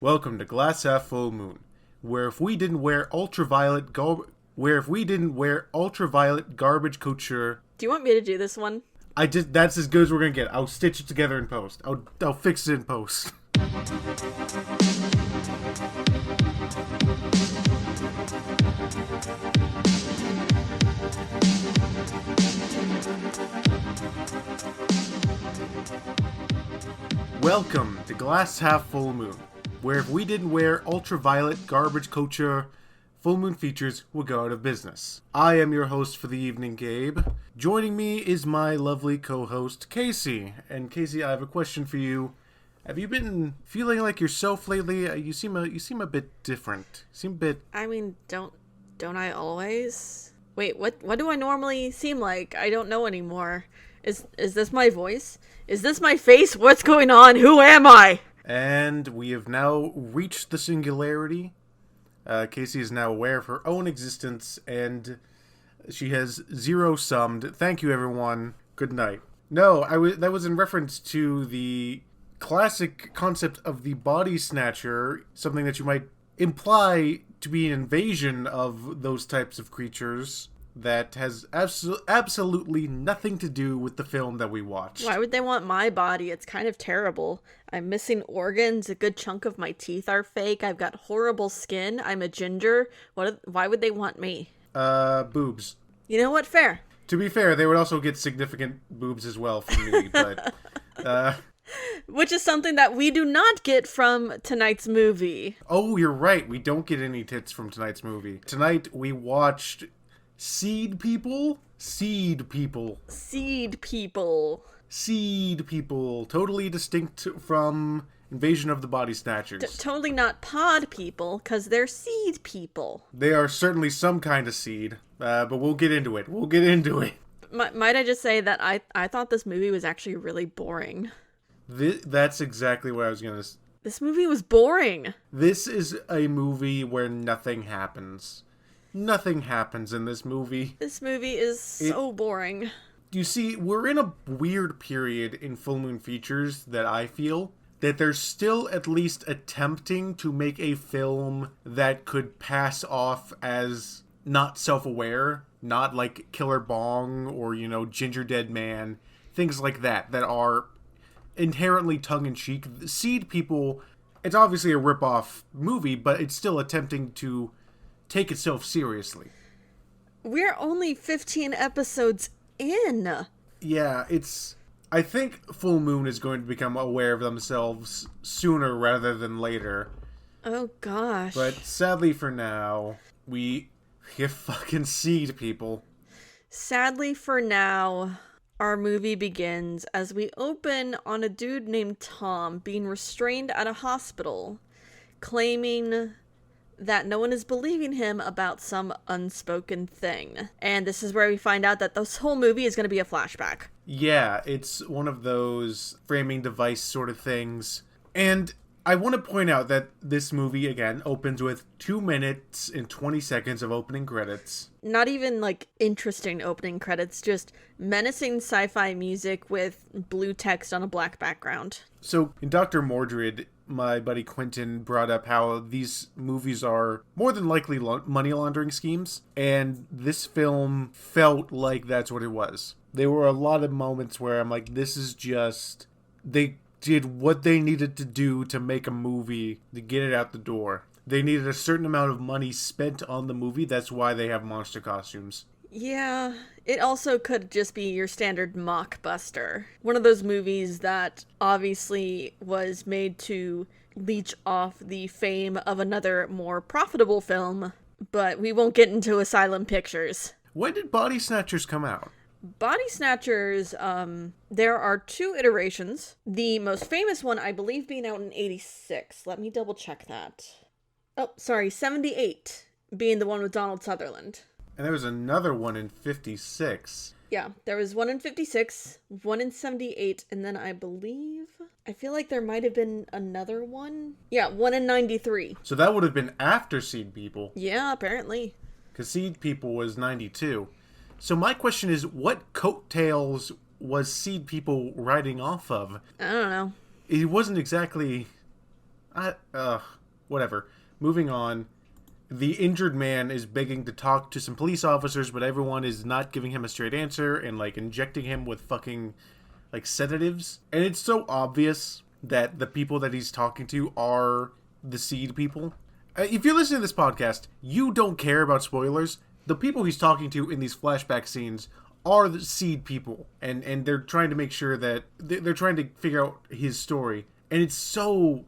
Welcome to Glass Half Full Moon, where if we didn't wear ultraviolet garbage couture, Do you want me to do this one? that's as good as we're gonna get. I'll stitch it together in post. I'll fix it in post. Welcome to Glass Half Full Moon, where if we didn't wear ultraviolet garbage couture, Full Moon Features would go out of business. I am your host for the evening, Gabe. Joining me is my lovely co-host, Casey. And Casey, I have a question for you. Have you been feeling like yourself lately? You seem a bit different. You seem a bit... I mean, don't I always? Wait, what do I normally seem like? I don't know anymore. Is this my voice? Is this my face? What's going on? Who am I? And we have now reached the singularity. Casey is now aware of her own existence, and she has zero-summed. Thank you, everyone. Good night. No, that was in reference to the classic concept of the body snatcher, something that you might imply to be an invasion of those types of creatures that has absolutely nothing to do with the film that we watched. Why would they want my body? It's kind of terrible. I'm missing organs. A good chunk of my teeth are fake. I've got horrible skin. I'm a ginger. Why would they want me? Boobs. You know what? Fair. To be fair, they would also get significant boobs as well from me, but... Which is something that we do not get from tonight's movie. Oh, you're right. We don't get any tits from tonight's movie. Tonight, we watched Seedpeople. Totally distinct from Invasion of the Body Snatchers. Totally not pod people, because they're seed people. They are certainly some kind of seed, but we'll get into it. Might I just say that I thought this movie was actually really boring. That's exactly what I was going to say. This movie was boring. This is a movie where nothing happens. Nothing happens in this movie. This movie is so boring. You see, we're in a weird period in Full Moon Features that I feel that they're still at least attempting to make a film that could pass off as not self-aware, not like Killer Bong or, Ginger Dead Man, things like that are inherently tongue-in-cheek. Seedpeople, it's obviously a rip-off movie, but it's still attempting to take itself seriously. We're only 15 episodes in. Yeah, I think Full Moon is going to become aware of themselves sooner rather than later. Oh gosh. But sadly for now, we fucking Seedpeople. Sadly for now, our movie begins as we open on a dude named Tom being restrained at a hospital, claiming that no one is believing him about some unspoken thing. And this is where we find out that this whole movie is going to be a flashback. Yeah, it's one of those framing device sort of things. And I want to point out that this movie, again, opens with 2 minutes and 20 seconds of opening credits. Not even, interesting opening credits, just menacing sci-fi music with blue text on a black background. So, in Dr. Mordred, my buddy Quentin brought up how these movies are more than likely money laundering schemes, and this film felt like that's what it was. There were a lot of moments where I'm like, this is just... They did what they needed to do to make a movie to get it out the door. They needed a certain amount of money spent on the movie. That's why they have monster costumes. Yeah, it also could just be your standard mockbuster. One of those movies that obviously was made to leech off the fame of another more profitable film, but we won't get into Asylum Pictures. When did Body Snatchers come out? Body Snatchers, there are 2 iterations. The most famous one, I believe, being out in 86. Let me double check that. Oh, sorry, 78 being the one with Donald Sutherland. And there was another one in 56. Yeah, there was one in 56, one in 78, and then I feel like there might have been another one. Yeah, one in 93. So that would have been after Seedpeople. Yeah, apparently. Because Seedpeople was 92. So my question is, what coattails was Seedpeople riding off of? I don't know. It wasn't exactly... Whatever. Moving on. The injured man is begging to talk to some police officers, but everyone is not giving him a straight answer and, like, injecting him with fucking, like, sedatives. And it's so obvious that the people that he's talking to are the Seed people. If you're listening to this podcast, you don't care about spoilers. The people he's talking to in these flashback scenes are the Seed people. And they're trying to make sure that they're trying to figure out his story. And it's so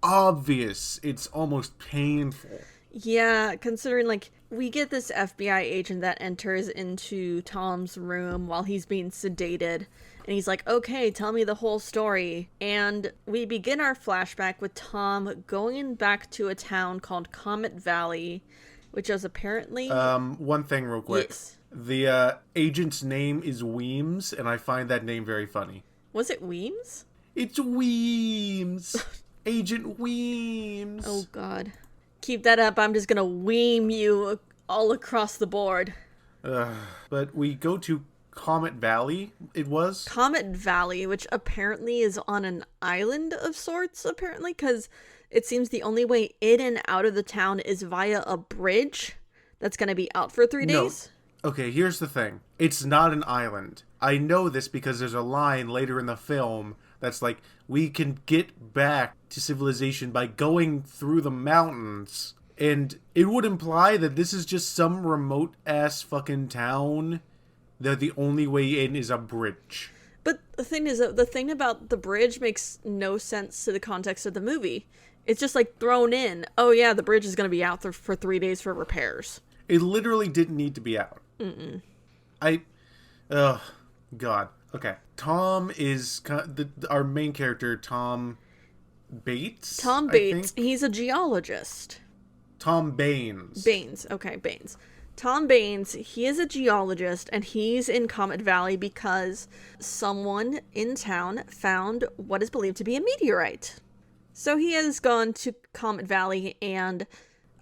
obvious. It's almost painful. Yeah, considering, like, we get this FBI agent that enters into Tom's room while he's being sedated. And he's like, okay, tell me the whole story. And we begin our flashback with Tom going back to a town called Comet Valley, which is apparently... One thing real quick. Yes. The agent's name is Weems, and I find that name very funny. Was it Weems? It's Weems! Agent Weems! Oh, God. Keep that up. I'm just gonna weem you all across the board. But we go to Comet Valley, it was? Comet Valley, which apparently is on an island of sorts, apparently, because it seems the only way in and out of the town is via a bridge that's gonna be out for 3 days. No. Okay, here's the thing. It's not an island. I know this because there's a line later in the film that's like, we can get back to civilization by going through the mountains. And it would imply that this is just some remote-ass fucking town that the only way in is a bridge. But the thing is, the thing about the bridge makes no sense to the context of the movie. It's just like thrown in. Oh yeah, the bridge is going to be out there for 3 days for repairs. It literally didn't need to be out. Oh, God. Okay. Tom is our main character, Tom Bates? Tom Bates. He's a geologist. Tom Baines. Baines. Okay, Baines. Tom Baines, he is a geologist, and he's in Comet Valley because someone in town found what is believed to be a meteorite. So he has gone to Comet Valley, and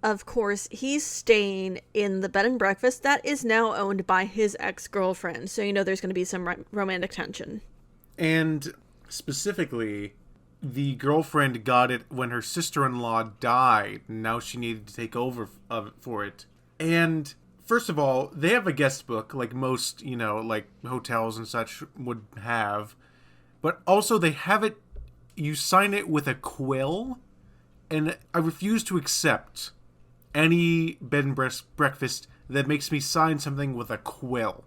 of course, he's staying in the bed and breakfast that is now owned by his ex-girlfriend. So you know there's going to be some romantic tension. And specifically, the girlfriend got it when her sister-in-law died. Now she needed to take over for it. And first of all, they have a guest book, like most, like hotels and such would have. But also they have it, you sign it with a quill. And I refuse to accept any bed and breakfast that makes me sign something with a quill.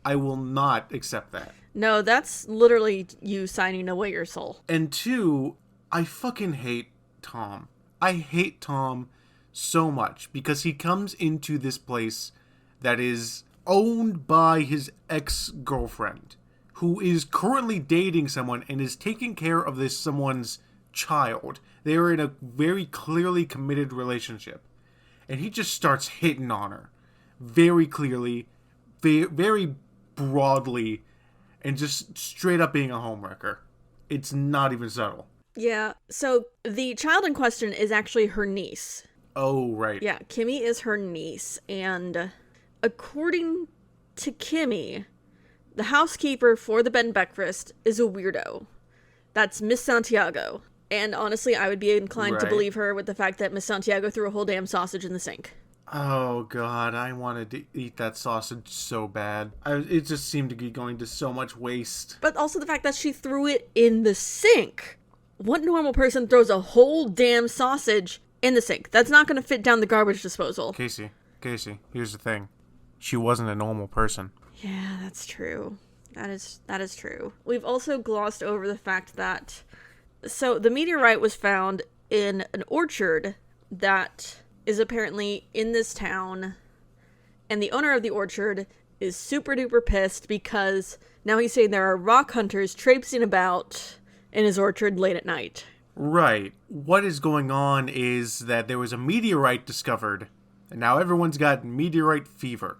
I will not accept that. No, that's literally you signing away your soul. And two, I fucking hate Tom. I hate Tom so much because he comes into this place that is owned by his ex-girlfriend, who is currently dating someone and is taking care of this someone's child. They are in a very clearly committed relationship. And he just starts hitting on her. Very clearly, very broadly, and just straight up being a homewrecker. It's not even subtle. Yeah, so the child in question is actually her niece. Oh, right. Yeah, Kimmy is her niece, and according to Kimmy, the housekeeper for the bed and breakfast is a weirdo. That's Miss Santiago. And honestly, I would be inclined to believe her with the fact that Miss Santiago threw a whole damn sausage in the sink. Oh, God, I wanted to eat that sausage so bad. It just seemed to be going to so much waste. But also the fact that she threw it in the sink. What normal person throws a whole damn sausage in the sink? That's not going to fit down the garbage disposal. Casey, here's the thing. She wasn't a normal person. Yeah, that's true. That is true. We've also glossed over the fact that... So, the meteorite was found in an orchard that is apparently in this town, and the owner of the orchard is super duper pissed because now he's saying there are rock hunters traipsing about in his orchard late at night. Right. What is going on is that there was a meteorite discovered, and now everyone's got meteorite fever,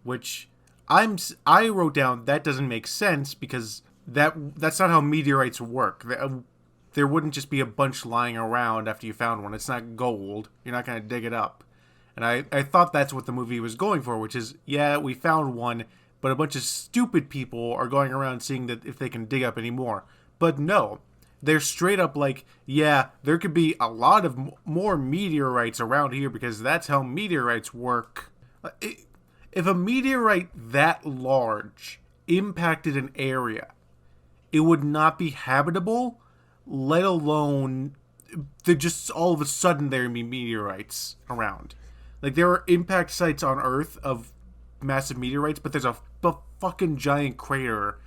which I wrote down that doesn't make sense because that's not how meteorites work. There wouldn't just be a bunch lying around after you found one. It's not gold. You're not going to dig it up. And I thought that's what the movie was going for, which is, yeah, we found one, but a bunch of stupid people are going around seeing that if they can dig up any more. But no, they're straight up like, yeah, there could be a lot of more meteorites around here because that's how meteorites work. If a meteorite that large impacted an area, it would not be habitable, let alone just all of a sudden there would be meteorites around. Like, there are impact sites on Earth of massive meteorites, but there's a fucking giant crater,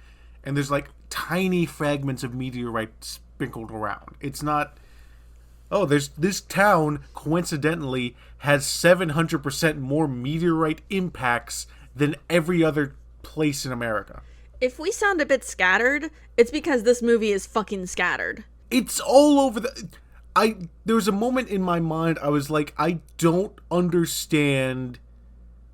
and there's like tiny fragments of meteorites sprinkled around. It's not, oh, there's this town coincidentally has 700% more meteorite impacts than every other place in America. If we sound a bit scattered, it's because this movie is fucking scattered. It's all over there was a moment in my mind I was like, I don't understand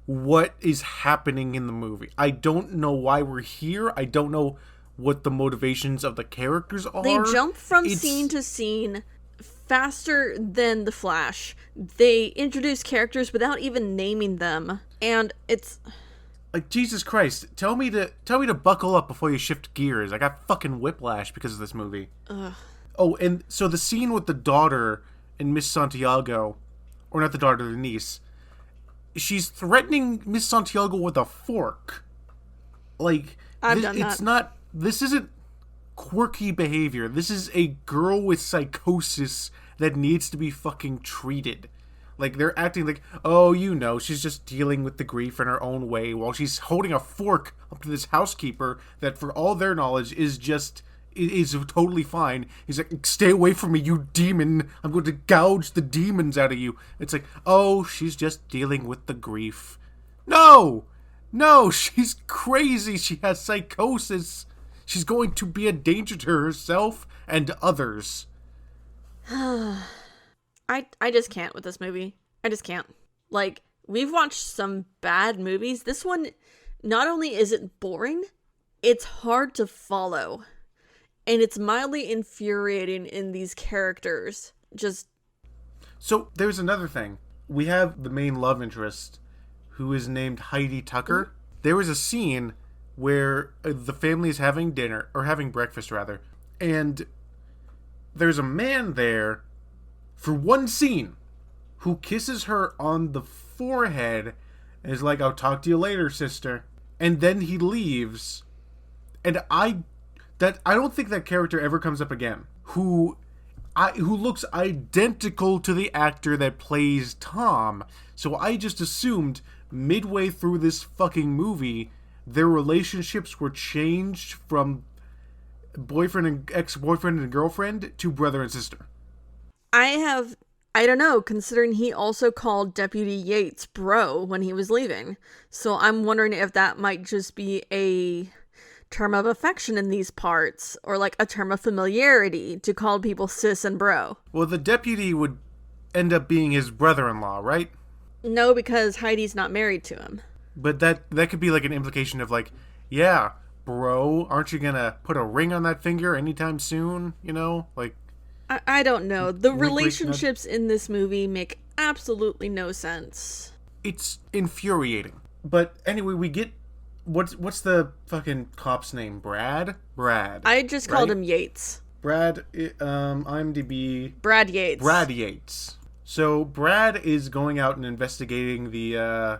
what is happening in the movie. I don't know why we're here. I don't know what the motivations of the characters are. They jump from scene to scene faster than the Flash. They introduce characters without even naming them, and it's like, Jesus Christ, tell me to buckle up before you shift gears. I got fucking whiplash because of this movie. Ugh. Oh, and so the scene with the daughter and Miss Santiago, or not the daughter, the niece, she's threatening Miss Santiago with a fork. Like, this isn't quirky behavior. This is a girl with psychosis that needs to be fucking treated. Like, they're acting like, oh, she's just dealing with the grief in her own way while she's holding a fork up to this housekeeper that, for all their knowledge, is totally fine. He's like, stay away from me, you demon. I'm going to gouge the demons out of you. It's like, oh, she's just dealing with the grief. No, she's crazy. She has psychosis. She's going to be a danger to herself and others. I just can't with this movie. I just can't. Like, we've watched some bad movies. This one, not only is it boring, it's hard to follow. And it's mildly infuriating in these characters. So, there's another thing. We have the main love interest, who is named Heidi Tucker. Mm-hmm. There was a scene where the family is having dinner, or having breakfast, rather. And there's a man there, for one scene, who kisses her on the forehead and is like, I'll talk to you later, sister. And then he leaves. And I don't think that character ever comes up again. Who looks identical to the actor that plays Tom. So I just assumed midway through this fucking movie, their relationships were changed from boyfriend and ex-boyfriend and girlfriend to brother and sister. I don't know, considering he also called Deputy Yates bro when he was leaving. So I'm wondering if that might just be a term of affection in these parts, or like a term of familiarity to call people sis and bro. Well, the deputy would end up being his brother-in-law, right? No, because Heidi's not married to him. But that could be like an implication of like, yeah, bro, aren't you gonna put a ring on that finger anytime soon? Like, I don't know. The relationships in this movie make absolutely no sense. It's infuriating. But anyway, we get what's the fucking cop's name? Brad. I just called him Yates. Brad. IMDb. Brad Yates. Brad Yates. So Brad is going out and investigating the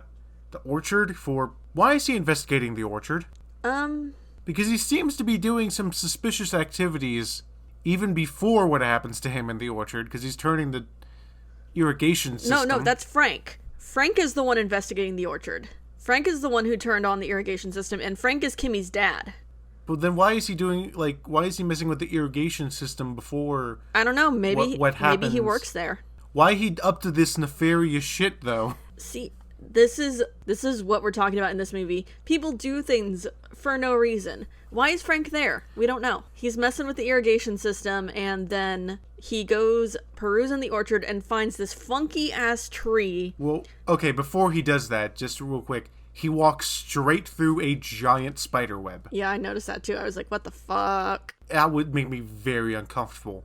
orchard for. Why is he investigating the orchard? Because he seems to be doing some suspicious activities even before what happens to him in the orchard, because he's turning the irrigation system. No, that's Frank. Frank is the one investigating the orchard. Frank is the one who turned on the irrigation system, and Frank is Kimmy's dad. But then why is he messing with the irrigation system before? I don't know, maybe maybe he works there. Why he up to this nefarious shit, though? See, this is what we're talking about in this movie. People do things for no reason. Why is Frank there? We don't know. He's messing with the irrigation system, and then he goes perusing the orchard and finds this funky-ass tree. Well, okay, before he does that, just real quick, he walks straight through a giant spider web. Yeah, I noticed that too. I was like, what the fuck? That would make me very uncomfortable.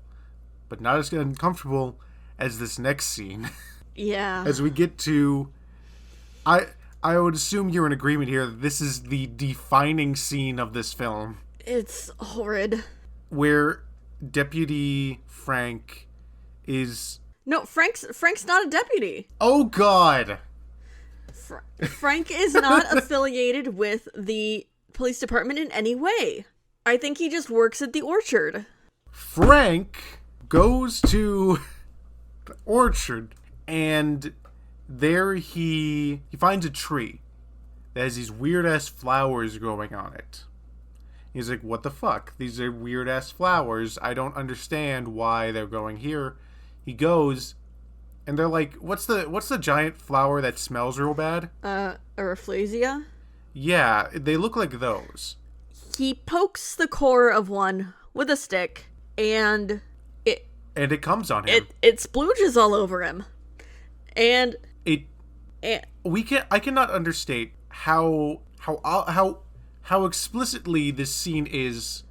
But not as uncomfortable as this next scene. Yeah. As we get to... I would assume you're in agreement here that this is the defining scene of this film. It's horrid. Where Deputy Frank is... No, Frank's not a deputy. Oh, God! Frank is not affiliated with the police department in any way. I think he just works at the orchard. Frank goes to the orchard, and there he finds a tree that has these weird-ass flowers growing on it. He's like, what the fuck? These are weird-ass flowers. I don't understand why they're growing here. He goes, and they're like, what's the giant flower that smells real bad? A Rafflesia? Yeah, they look like those. He pokes the core of one with a stick, and it comes on him. It splooges all over him. And I cannot understate how explicitly this scene is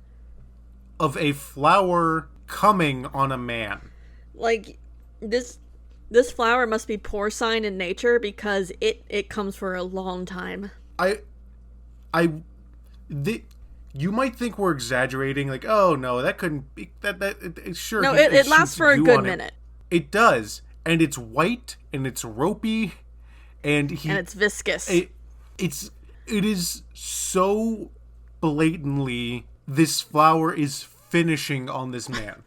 of a flower coming on a man. Like, this flower must be porcine in nature because it comes for a long time. You might think we're exaggerating, like, oh no, that couldn't be sure. No, it lasts for a good minute. It does, and it's white and it's ropey, and it's viscous. It is so blatantly this flower is finishing on this man.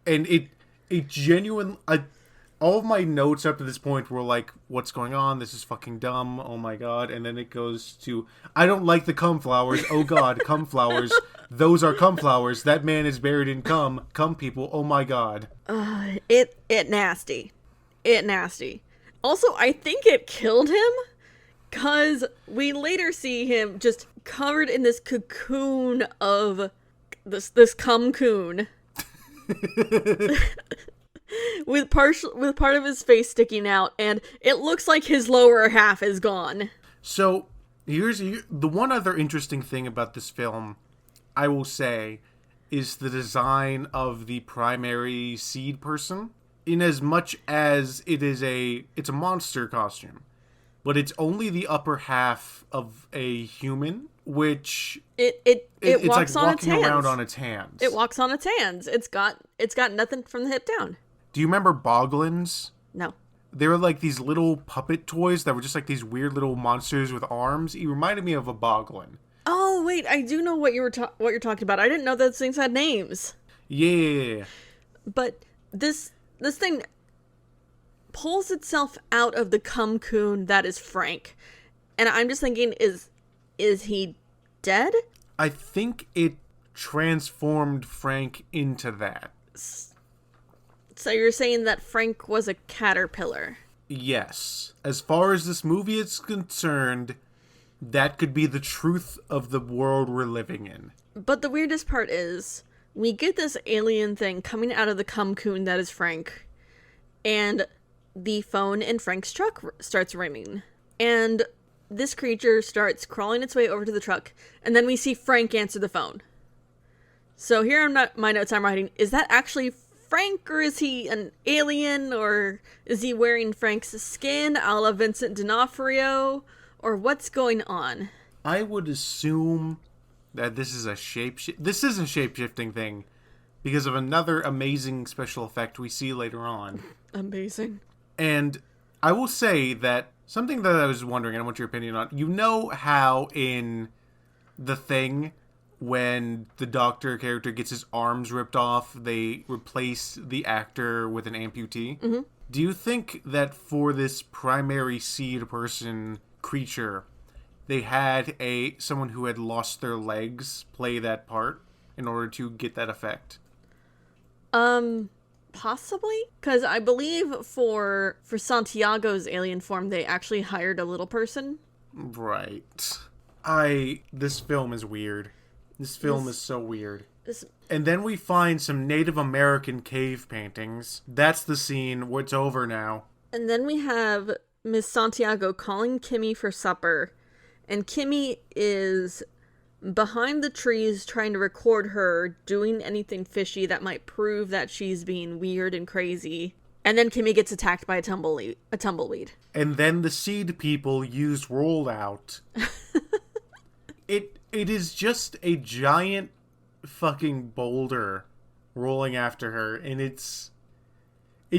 And it genuinely... all of my notes up to this point were like, what's going on? This is fucking dumb. Oh my god. And then it goes to, I don't like the cum flowers. Oh god, cum flowers. Those are cum flowers. That man is buried in cum. Cum people. Oh my god. It nasty. It nasty. Also, I think it killed him, because we later see him just covered in this cocoon of this cum coon. with part of his face sticking out, and it looks like his lower half is gone. So here's the one other interesting thing about this film, I will say, is the design of the primary seed person. In as much as it's a monster costume, but it's only the upper half of a human, which it walks like on its hands. walking around on its hands. It walks on its hands. It's got nothing from the hip down. Do you remember Boglins? No. They were like these little puppet toys that were just like these weird little monsters with arms. It reminded me of a Boglin. Oh wait, I do know what you're talking about. I didn't know those things had names. Yeah. But this thing pulls itself out of the cum coon that is Frank. And I'm just thinking, is he dead? I think it transformed Frank into that. So you're saying that Frank was a caterpillar? Yes. As far as this movie is concerned, that could be the truth of the world we're living in. But the weirdest part is, we get this alien thing coming out of the cum coon that is Frank, and the phone in Frank's truck starts ringing. And this creature starts crawling its way over to the truck, and then we see Frank answer the phone. So here are my notes I'm writing. Is that actually Frank, or is he an alien, or is he wearing Frank's skin a la Vincent D'Onofrio, or what's going on? I would assume that this is a shape-shifting thing because of another amazing special effect we see later on. Amazing. And I will say that something that I was wondering, and I want your opinion on, you know how in The Thing, when the doctor character gets his arms ripped off, they replace the actor with an amputee? Mm-hmm. Do you think that for this primary seed person creature, they had someone who had lost their legs play that part in order to get that effect? Possibly, because I believe for Santiago's alien form, they actually hired a little person. Right. This film is weird. This film is so weird. And then we find some Native American cave paintings. That's the scene where it's over now. And then we have Miss Santiago calling Kimmy for supper. And Kimmy is behind the trees trying to record her doing anything fishy that might prove that she's being weird and crazy. And then Kimmy gets attacked by a tumbleweed. And then the seed people use rollout. It is just a giant fucking boulder rolling after her, and it's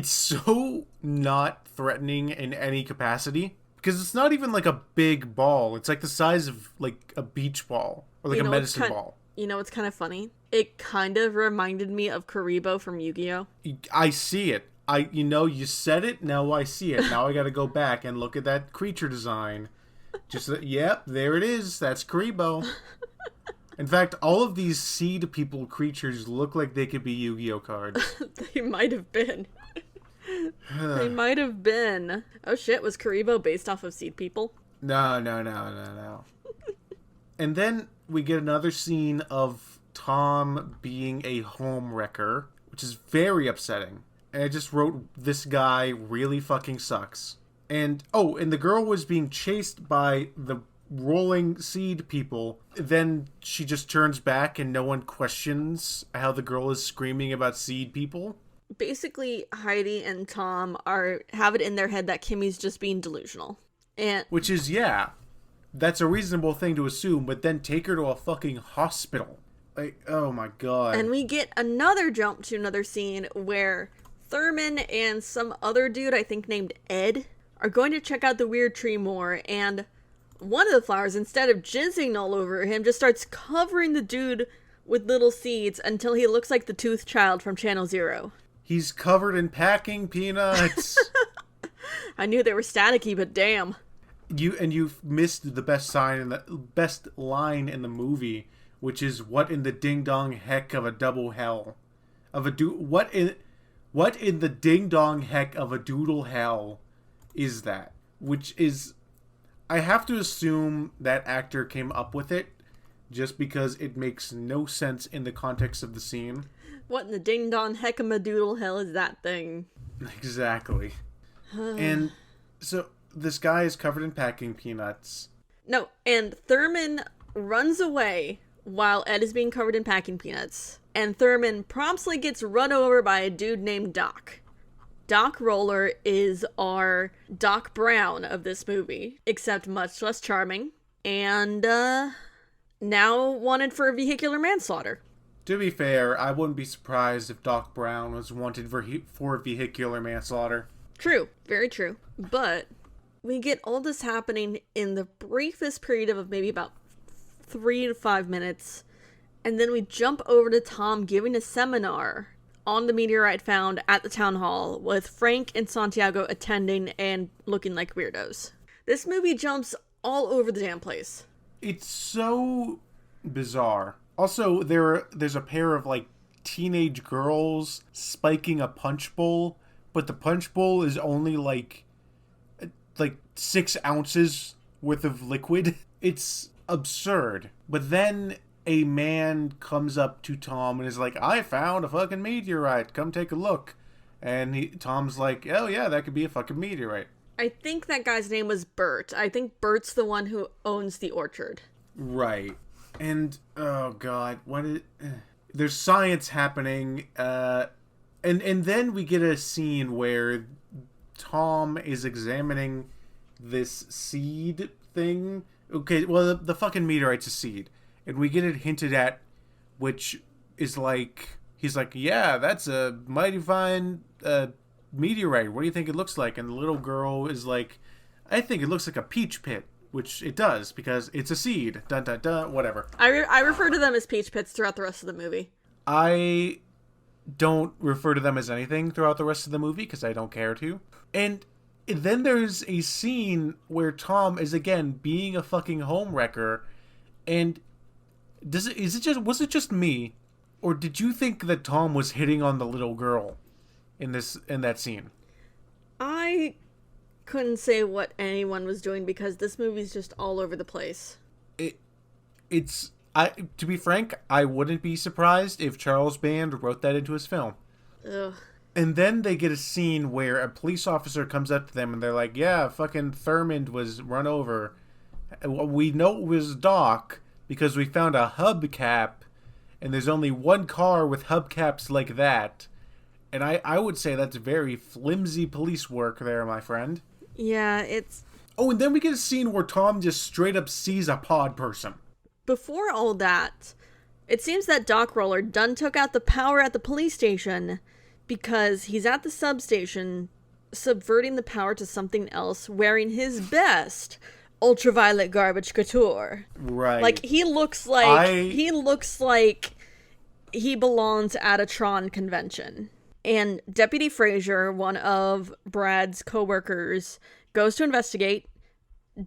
so not threatening in any capacity because it's not even like a big ball. It's like the size of like a beach ball or like a medicine ball. You know what's kind of funny? It kind of reminded me of Karibo from Yu-Gi-Oh! I see it. You said it, now I see it. Now I gotta go back and look at that creature design. Yep, there it is. That's Karibo. In fact, all of these Seedpeople creatures look like they could be Yu-Gi-Oh cards. They might have been. They might have been. Oh shit, was Karibo based off of Seedpeople? No. And then we get another scene of Tom being a home wrecker, which is very upsetting. And I just wrote, this guy really fucking sucks. And the girl was being chased by the rolling Seedpeople. Then she just turns back and no one questions how the girl is screaming about Seedpeople. Basically, Heidi and Tom have it in their head that Kimmy's just being delusional. Which is, yeah, that's a reasonable thing to assume, but then take her to a fucking hospital. Like, oh my god. And we get another jump to another scene where Thurman and some other dude, I think named Ed, are going to check out the weird tree more, and one of the flowers, instead of jizzing all over him, just starts covering the dude with little seeds until he looks like the Toothed Child from Channel Zero. He's covered in packing peanuts. I knew they were staticky, but damn. You've missed the best line in the movie, which is, what in the ding dong heck of a double hell of a what in the ding dong heck of a doodle hell is that? Which is, I have to assume that actor came up with it just because it makes no sense in the context of the scene. What in the ding dong heck of a doodle hell is that thing? Exactly. And so this guy is covered in packing peanuts. No, and Thurman runs away while Ed is being covered in packing peanuts. And Thurman promptly gets run over by a dude named Doc. Doc Roller is our Doc Brown of this movie, except much less charming, and now wanted for vehicular manslaughter. To be fair, I wouldn't be surprised if Doc Brown was wanted for vehicular manslaughter. True, very true. But we get all this happening in the briefest period of maybe about 3 to 5 minutes, and then we jump over to Tom giving a seminar on the meteorite found at the town hall, with Frank and Santiago attending and looking like weirdos. This movie jumps all over the damn place. It's so bizarre. Also, there's a pair of like teenage girls spiking a punch bowl, but the punch bowl is only like 6 ounces worth of liquid. It's absurd. But then a man comes up to Tom and is like, I found a fucking meteorite. Come take a look. And Tom's like, oh yeah, that could be a fucking meteorite. I think that guy's name was Bert. I think Bert's the one who owns the orchard. Right. And, oh god, there's science happening, and then we get a scene where Tom is examining this seed thing. Okay, well, the fucking meteorite's a seed. And we get it hinted at, which is like, he's like, yeah, that's a mighty fine meteorite. What do you think it looks like? And the little girl is like, I think it looks like a peach pit, which it does because it's a seed. Dun dun dun, whatever. I refer to them as peach pits throughout the rest of the movie. I don't refer to them as anything throughout the rest of the movie because I don't care to. And then there's a scene where Tom is again being a fucking home wrecker, and was it just me, or did you think that Tom was hitting on the little girl in that scene? I couldn't say what anyone was doing because this movie's just all over the place. To be frank, I wouldn't be surprised if Charles Band wrote that into his film. Ugh. And then they get a scene where a police officer comes up to them and they're like, yeah, fucking Thurmond was run over. We know it was Doc because we found a hubcap, and there's only one car with hubcaps like that. And I would say that's very flimsy police work there, my friend. Yeah, it's... Oh, and then we get a scene where Tom just straight up sees a pod person. Before all that, It seems that Doc Roller done took out the power at the police station because he's at the substation subverting the power to something else wearing his best ultraviolet garbage couture. Right. Like he looks like he belongs at a Tron convention. And Deputy Fraser, one of Brad's co-workers, goes to investigate.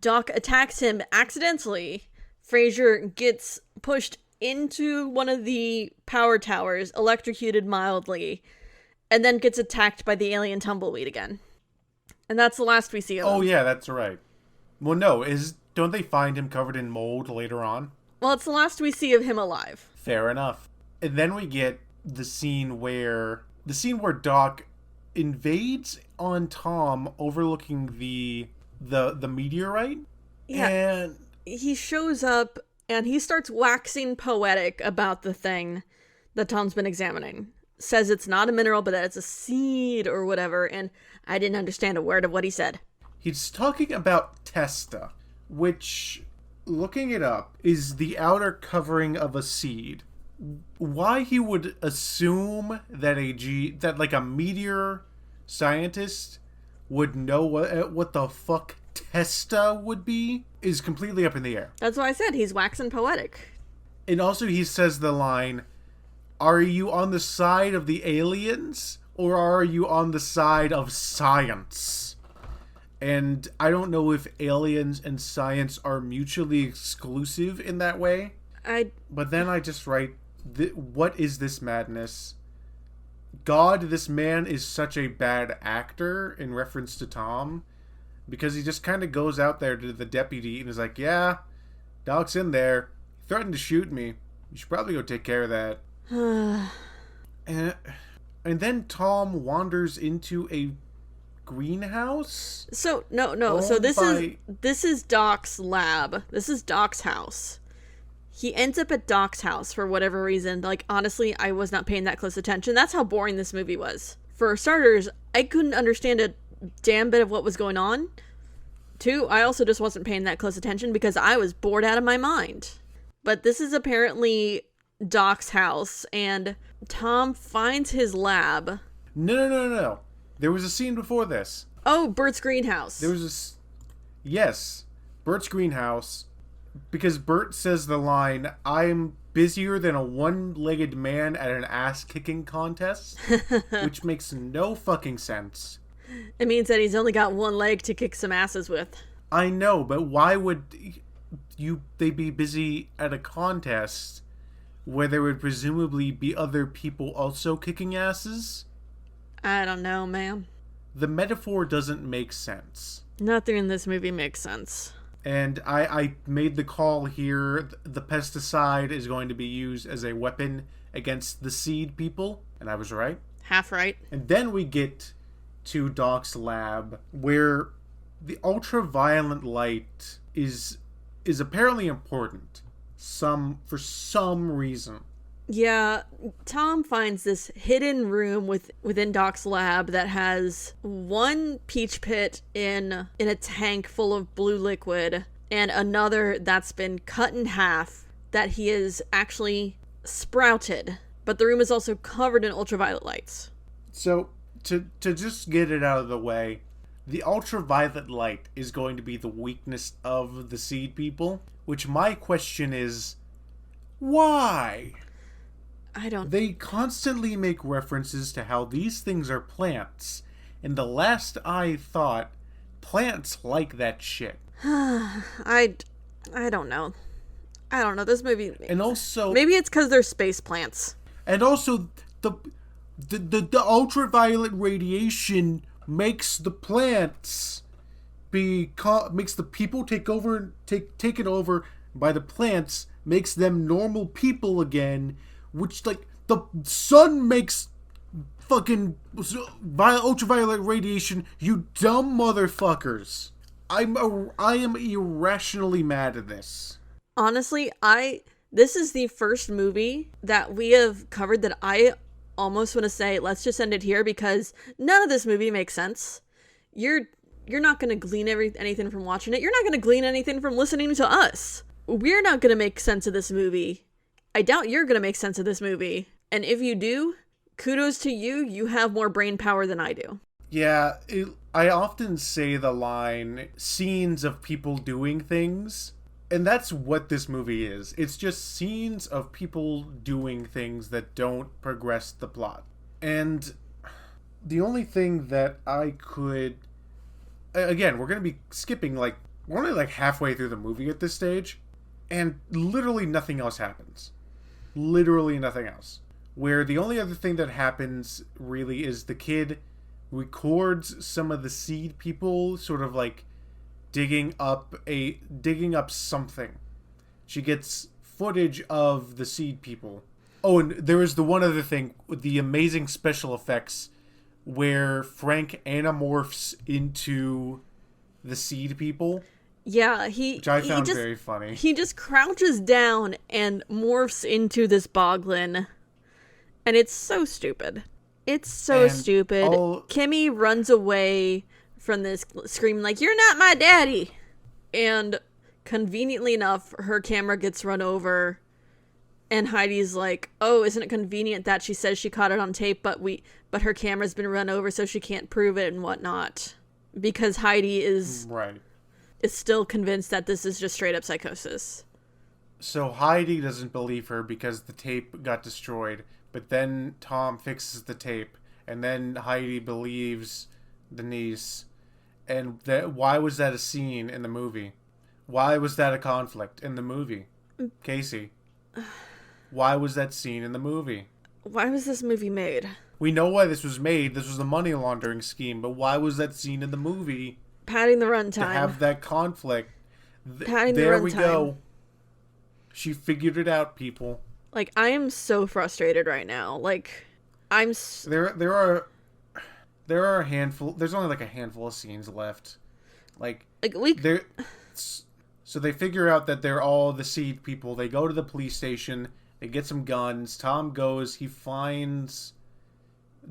Doc attacks him accidentally. Fraser gets pushed into one of the power towers, electrocuted mildly, and then gets attacked by the alien tumbleweed again. And that's the last we see of him. Oh yeah, that's right. Well, no, don't they find him covered in mold later on? Well, it's the last we see of him alive. Fair enough. And then we get the scene where Doc invades on Tom overlooking the meteorite. Yeah. And he shows up and he starts waxing poetic about the thing that Tom's been examining. Says it's not a mineral, but that it's a seed or whatever, and I didn't understand a word of what he said. He's talking about Testa, which, looking it up, is the outer covering of a seed. Why he would assume that a meteor scientist would know what the fuck Testa would be is completely up in the air. That's why I said he's waxing poetic. And also he says the line, "Are you on the side of the aliens or are you on the side of science?" And I don't know if aliens and science are mutually exclusive in that way. But then I just write, what is this madness? God, this man is such a bad actor, in reference to Tom, because he just kind of goes out there to the deputy and is like, yeah, Doc's in there. He threatened to shoot me. You should probably go take care of that. And then Tom wanders into a greenhouse. So no. So this is Doc's lab. This is Doc's house. He ends up at Doc's house for whatever reason. Like, honestly, I was not paying that close attention. That's how boring this movie was. For starters, I couldn't understand a damn bit of what was going on. Two, I also just wasn't paying that close attention because I was bored out of my mind. But this is apparently Doc's house, and Tom finds his lab. No. There was a scene before this. Oh, Bert's greenhouse. Yes, Bert's greenhouse. Because Bert says the line, "I'm busier than a one-legged man at an ass-kicking contest," which makes no fucking sense. It means that he's only got one leg to kick some asses with. I know, but why would they be busy at a contest where there would presumably be other people also kicking asses? I don't know, man. The metaphor doesn't make sense. Nothing in this movie makes sense. And I made the call here. The pesticide is going to be used as a weapon against the Seedpeople. And I was right. Half right. And then we get to Doc's lab, where the ultraviolet light is apparently important. For some reason. Yeah, Tom finds this hidden room within Doc's lab that has one peach pit in a tank full of blue liquid and another that's been cut in half that he has actually sprouted. But the room is also covered in ultraviolet lights. So, to just get it out of the way, the ultraviolet light is going to be the weakness of the Seedpeople, which my question is, why? They constantly make references to how these things are plants, and the last I thought, plants like that shit. I don't know. I don't know. This movie... And also... Maybe it's because they're space plants. And also, the ultraviolet radiation makes the plants makes the people taken over by the plants, makes them normal people again, which, like, the sun makes fucking ultraviolet radiation, you dumb motherfuckers. I am irrationally mad at this. Honestly, this is the first movie that we have covered that I almost want to say, let's just end it here, because none of this movie makes sense. You're not going to glean anything from watching it. You're not going to glean anything from listening to us. We're not going to make sense of this movie I doubt you're gonna make sense of this movie. And if you do, kudos to you. You have more brain power than I do. Yeah, I often say the line, scenes of people doing things. And that's what this movie is. It's just scenes of people doing things that don't progress the plot. And the only thing that I could... Again, we're going to be skipping, like... We're only, like, halfway through the movie at this stage. And literally nothing else happens. Literally nothing else. Where the only other thing that happens, really, is the kid records some of the seed people sort of, like, digging up something. She gets footage of the seed people. Oh, and there is the one other thing, the amazing special effects where Frank anamorphs into the seed people. Yeah, which I found very funny. He just crouches down and morphs into this boglin. And it's so stupid. It's so stupid. Kimmy runs away from this screaming like, "You're not my daddy!" And conveniently enough, her camera gets run over. And Heidi's like, "Oh, isn't it convenient that she says she caught it on tape, but her camera's been run over so she can't prove it and whatnot." Because Heidi is still convinced that this is just straight up psychosis. So Heidi doesn't believe her because the tape got destroyed, but then Tom fixes the tape, and then Heidi believes the niece. And why was that a scene in the movie? Why was that a conflict in the movie? Casey, why was that scene in the movie? Why was this movie made? We know why this was made. This was a money laundering scheme, but why was that scene in the movie? Padding the runtime. To have that conflict. Padding the runtime. There we go. She figured it out, people. Like, I am so frustrated right now. Like, There are a handful. There's only like a handful of scenes left. So they figure out that they're all the seed people. They go to the police station. They get some guns. Tom goes. He finds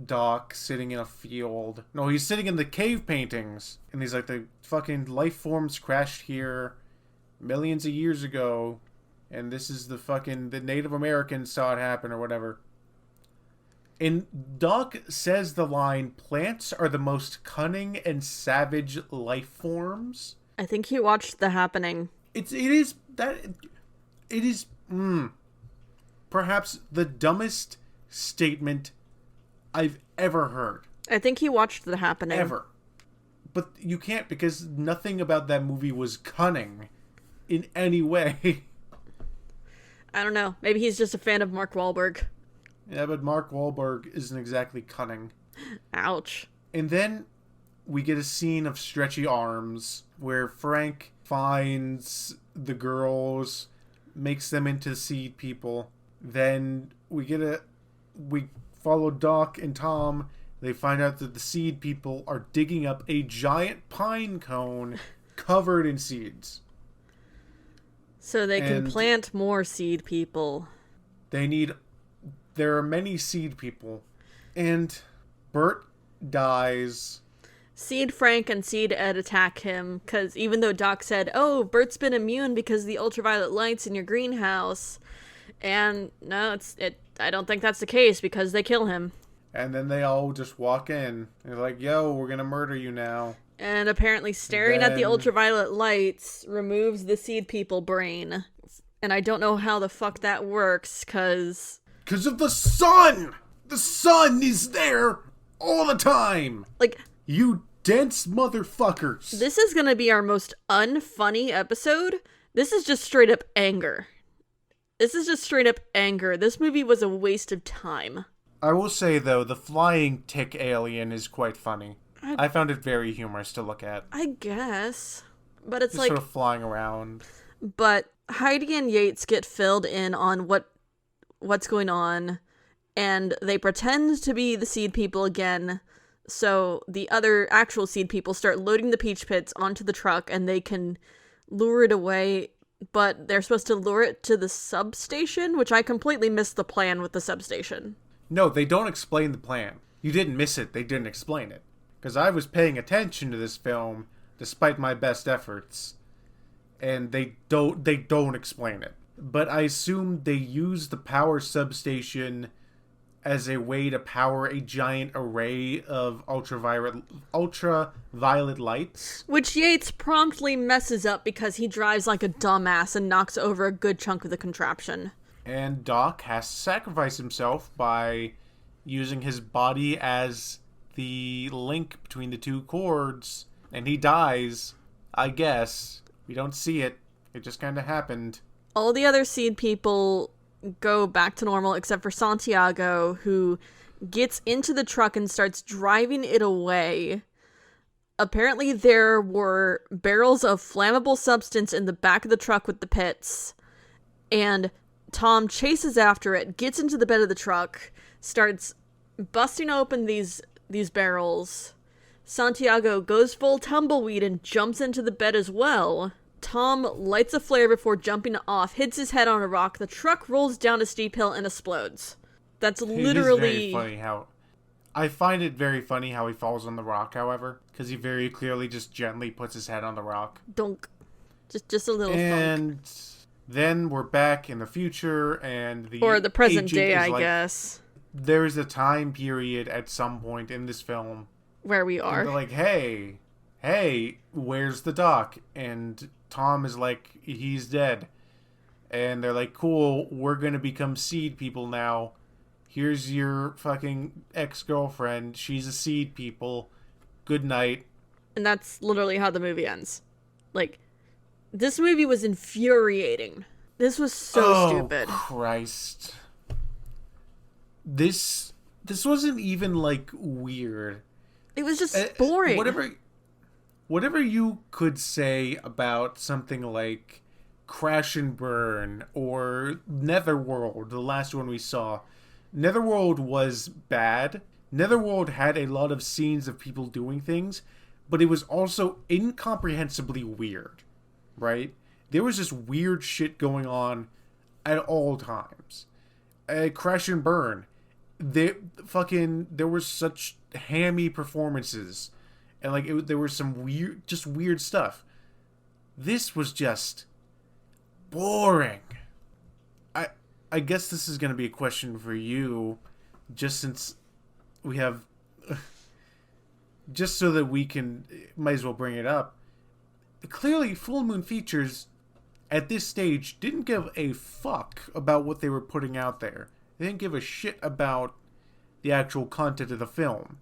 Doc sitting in a field. No, he's sitting in the cave paintings. And he's like, the fucking life forms crashed here millions of years ago. And this is the Native Americans saw it happen or whatever. And Doc says the line, "Plants are the most cunning and savage life forms." I think he watched The Happening. It is perhaps the dumbest statement I've ever heard. I think he watched The Happening. Ever. But you can't, because nothing about that movie was cunning in any way. I don't know. Maybe he's just a fan of Mark Wahlberg. Yeah, but Mark Wahlberg isn't exactly cunning. Ouch. And then we get a scene of stretchy arms where Frank finds the girls, makes them into seed people. Then we follow Doc and Tom. They find out that the seed people are digging up a giant pine cone covered in seeds. So they can plant more seed people. There are many seed people. And Bert dies. Seed Frank and Seed Ed attack him, because even though Doc said, "Oh, Bert's been immune because of the ultraviolet lights in your greenhouse," and no, I don't think that's the case, because they kill him. And then they all just walk in. They're like, "Yo, we're gonna murder you now." And apparently staring at the ultraviolet lights removes the seed people brain. And I don't know how the fuck that works, because of the sun! The sun is there all the time! Like, you dense motherfuckers! This is gonna be our most unfunny episode. This is just straight up anger. This movie was a waste of time. I will say, though, the flying tick alien is quite funny. I found it very humorous to look at. I guess. But it's just like, sort of flying around. But Heidi and Yates get filled in on what's going on, and they pretend to be the seed people again, so the other actual seed people start loading the peach pits onto the truck, and they can lure it away, but they're supposed to lure it to the substation, which I completely missed the plan with the substation. No, they don't explain the plan. You didn't miss it, they didn't explain it. Because I was paying attention to this film, despite my best efforts, and they don't explain it. but I assume they use the power substation as a way to power a giant array of ultraviolet lights. Which Yates promptly messes up because he drives like a dumbass and knocks over a good chunk of the contraption. And Doc has to sacrifice himself by using his body as the link between the two cords. And he dies, I guess. We don't see it. It just kind of happened. All the other Seed people go back to normal except for Santiago, who gets into the truck and starts driving it away. Apparently there were barrels of flammable substance in the back of the truck with the pits, and Tom chases after it, gets into the bed of the truck, starts busting open these barrels. Santiago goes full tumbleweed and jumps into the bed as well. Tom lights a flare before jumping off, hits his head on a rock, the truck rolls down a steep hill and explodes. That's literally... It is very funny how... I find it very funny how he falls on the rock, however, because he very clearly just gently puts his head on the rock. Dunk. Just a little and thunk. Then we're back in the future, and or the present day, I like, guess. There's a time period at some point in this film where we are. And they're like, hey, where's the doc? And Tom is like, he's dead. And they're like, cool, we're gonna become seed people now. Here's your fucking ex-girlfriend. She's a seed people. Good night. And that's literally how the movie ends. Like, this movie was infuriating. This was so stupid. Oh, Christ. This wasn't even, like, weird. It was just boring. Whatever you could say about something like Crash and Burn or Netherworld, the last one we saw, Netherworld was bad. Netherworld had a lot of scenes of people doing things, but it was also incomprehensibly weird, right? There was just weird shit going on at all times. Crash and Burn, there were such hammy performances, and like there was some weird stuff. This was just boring. I guess this is going to be a question for you, just since we have, just so that we can, might as well bring it up. Clearly, Full Moon Features, at this stage, didn't give a fuck about what they were putting out there. They didn't give a shit about the actual content of the film.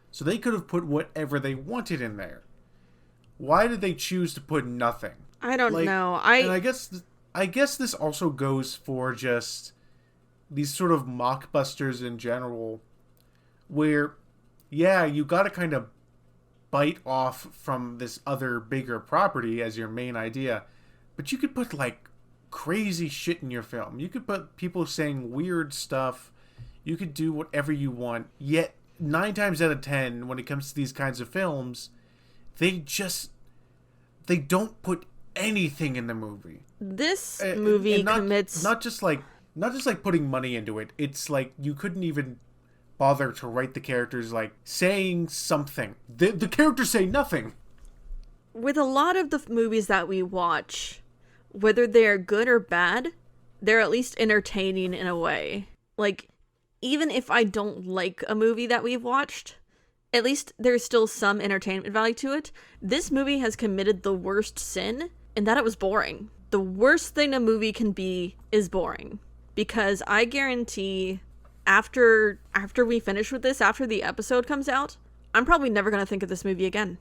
So they could have put whatever they wanted in there. Why did they choose to put nothing? I don't know. And I guess this also goes for just these sort of mockbusters in general, where, yeah, you gotta kind of bite off from this other bigger property as your main idea, but you could put, like, crazy shit in your film. You could put people saying weird stuff. You could do whatever you want. Yet, 9 times out of 10, when it comes to these kinds of films, they don't put anything in the movie. This movie commits not just like putting money into it. It's like you couldn't even bother to write the characters like saying something. The characters say nothing. With a lot of the movies that we watch, whether they're good or bad, they're at least entertaining in a way. Like, even if I don't like a movie that we've watched, at least there's still some entertainment value to it. This movie has committed the worst sin, in that it was boring. The worst thing a movie can be is boring. Because I guarantee after we finish with this, after the episode comes out, I'm probably never going to think of this movie again.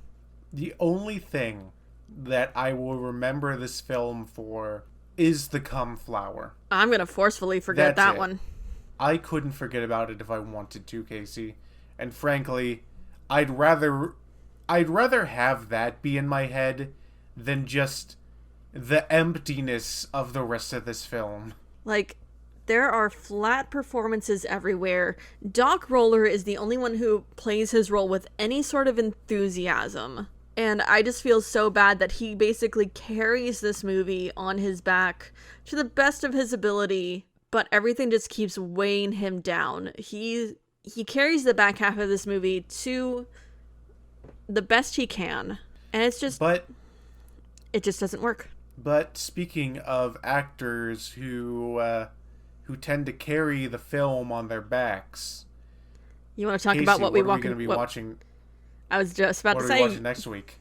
The only thing that I will remember this film for is the cum flower. I'm going to forcefully forget that one. I couldn't forget about it if I wanted to, Casey. And frankly, I'd rather have that be in my head than just the emptiness of the rest of this film. Like, there are flat performances everywhere. Doc Roller is the only one who plays his role with any sort of enthusiasm. And I just feel so bad that he basically carries this movie on his back to the best of his ability, but everything just keeps weighing him down. He carries the back half of this movie to the best he can. And it's just... But... it just doesn't work. But speaking of actors who tend to carry the film on their backs, You want to talk Casey, about what we are we going to be watching? I was just about What to are we say. watching next week?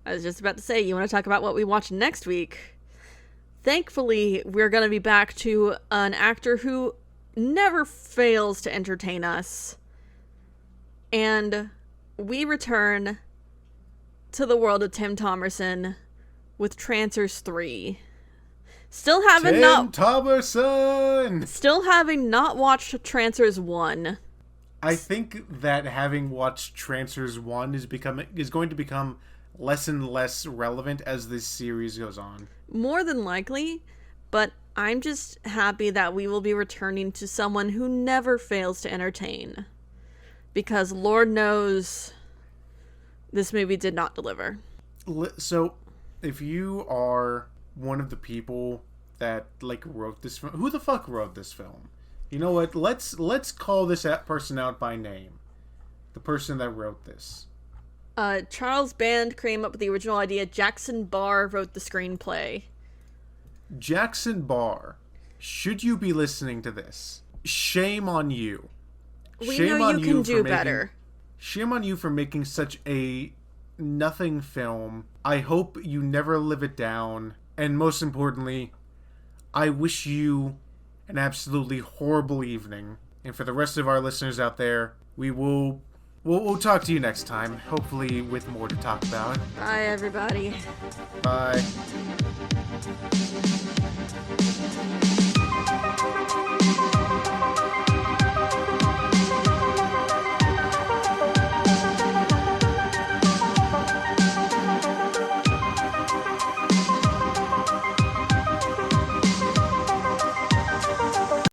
I was just about to say, you want to talk about what we watch next week? Thankfully, we're going to be back to an actor who never fails to entertain us. And we return to the world of Tim Thomerson with Trancers 3. Still having not watched Trancers 1. I think that having watched Trancers 1 is going to become less and less relevant as this series goes on. More than likely, but I'm just happy that we will be returning to someone who never fails to entertain. Because Lord knows this movie did not deliver. So, if you are one of the people that wrote this film, who the fuck wrote this film? You know what? Let's call this person out by name. The person that wrote this. Charles Band came up with the original idea. Jackson Barr wrote the screenplay. Jackson Barr, should you be listening to this? Shame on you. We know you can do better. Shame on you for making such a nothing film. I hope you never live it down. And most importantly, I wish you an absolutely horrible evening. And for the rest of our listeners out there, we'll talk to you next time. Hopefully with more to talk about. Bye, everybody. Bye.